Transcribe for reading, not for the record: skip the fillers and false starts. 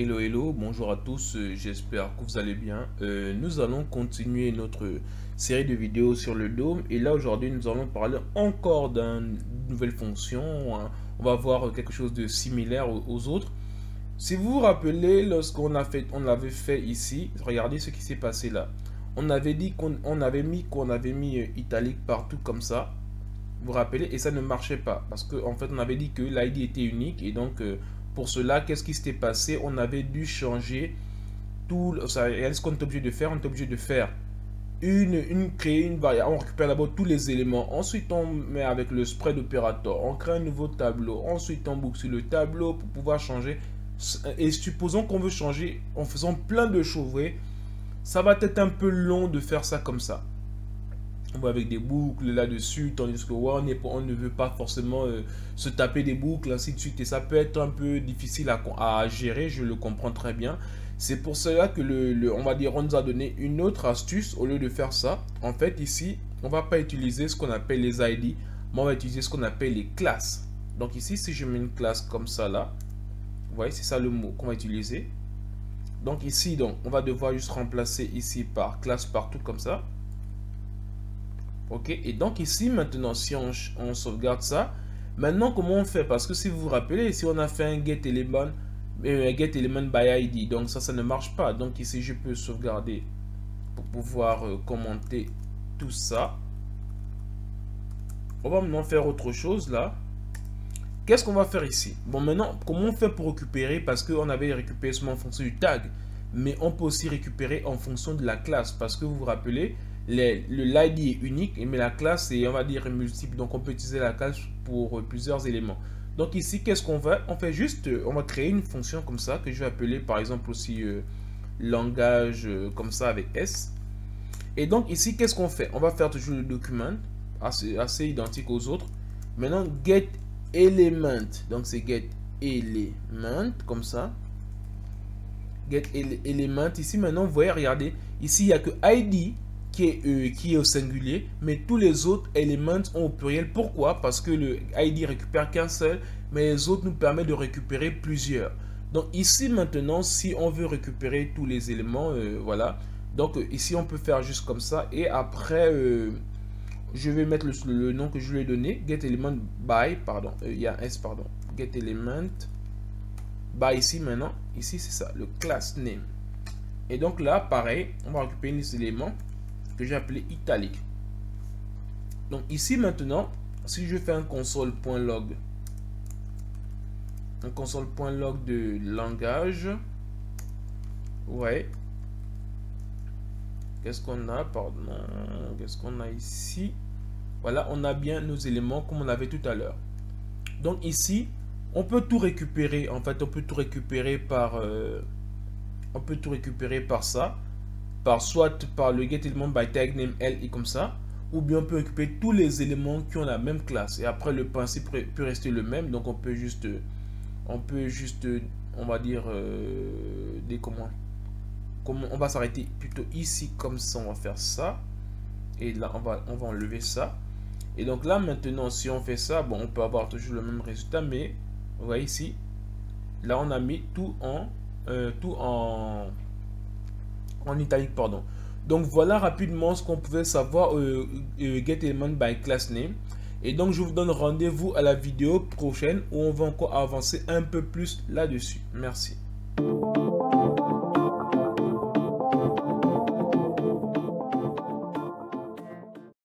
Hello, bonjour à tous, j'espère que vous allez bien. Nous allons continuer notre série de vidéos sur le DOM et là aujourd'hui nous allons parler encore d'une nouvelle fonction, hein. On va voir quelque chose de similaire aux autres. Si vous vous rappelez, lorsqu'on l'avait fait ici, regardez ce qui s'est passé là. On avait dit qu'on avait mis italique partout comme ça. Vous vous rappelez, et ça ne marchait pas parce qu'en fait on avait dit que l'ID était unique et donc pour cela, qu'est-ce qui s'était passé? On avait dû changer tout. Ce qu'on est obligé de faire, on est obligé de faire créer une variable. On récupère d'abord tous les éléments. Ensuite, on met avec le spread operator. On crée un nouveau tableau. Ensuite, on boucle sur le tableau pour pouvoir changer. Et supposons qu'on veut changer en faisant plein de choses. Vous voyez, ça va être un peu long de faire ça comme ça. On va avec des boucles là-dessus, tandis que on ne veut pas forcément se taper des boucles, ainsi de suite. Et ça peut être un peu difficile à gérer, je le comprends très bien. C'est pour cela que on va dire, on nous a donné une autre astuce au lieu de faire ça. En fait, ici, on ne va pas utiliser ce qu'on appelle les ID, mais on va utiliser ce qu'on appelle les classes. Donc ici, si je mets une classe comme ça là, vous voyez, c'est ça le mot qu'on va utiliser. Donc ici, on va devoir juste remplacer ici par classe partout comme ça. Ok, et donc ici maintenant si on sauvegarde ça, maintenant comment on fait? Parce que si vous vous rappelez, ici on a fait un get element by ID, donc ça ne marche pas. Donc ici je peux sauvegarder pour pouvoir commenter tout ça. On va maintenant faire autre chose là. Qu'est-ce qu'on va faire ici? Bon, maintenant comment on fait pour récupérer? Parce qu'on avait récupéré seulement en fonction du tag, mais on peut aussi récupérer en fonction de la classe, parce que vous vous rappelez, l'ID est unique, mais la classe est, on va dire, multiple. Donc, on peut utiliser la classe pour plusieurs éléments. Donc, ici, qu'est-ce qu'on va? On fait juste, on va créer une fonction comme ça, que je vais appeler, par exemple, aussi langage comme ça avec S. Et donc, ici, qu'est-ce qu'on fait? On va faire toujours le document, assez identique aux autres. Maintenant, get element. Donc, c'est get element, comme ça. Get element. Ici, maintenant, vous voyez, regardez. Ici, il n'y a que ID qui est au singulier, mais tous les autres éléments ont au pluriel. Pourquoi? Parce que le ID récupère qu'un seul, mais les autres nous permettent de récupérer plusieurs. Donc ici maintenant, si on veut récupérer tous les éléments, voilà. Donc ici on peut faire juste comme ça, et après je vais mettre le nom que je lui ai donné, get element by, pardon, il y a un S, pardon, get element by ici maintenant, ici c'est ça, le class name. Et donc là, pareil, on va récupérer les éléments que j'ai appelé italique. Donc ici maintenant, si je fais un console.log, de langage, ouais, qu'est-ce qu'on a, pardon, qu'est-ce qu'on a ici? Voilà, on a bien nos éléments comme on avait tout à l'heure. Donc ici, on peut tout récupérer. En fait, on peut tout récupérer par ça, soit par le get element by tag name L comme ça, ou bien on peut récupérer tous les éléments qui ont la même classe, et après le principe peut rester le même. Donc on peut juste on va dire on va s'arrêter plutôt ici comme ça. On va faire ça, et là on va enlever ça, et donc là maintenant si on fait ça, bon, on peut avoir toujours le même résultat, mais vous voyez ici, là on a mis tout en italique, pardon. Donc voilà rapidement ce qu'on pouvait savoir get element by class name. Et donc je vous donne rendez-vous à la vidéo prochaine où on va encore avancer un peu plus là-dessus. Merci.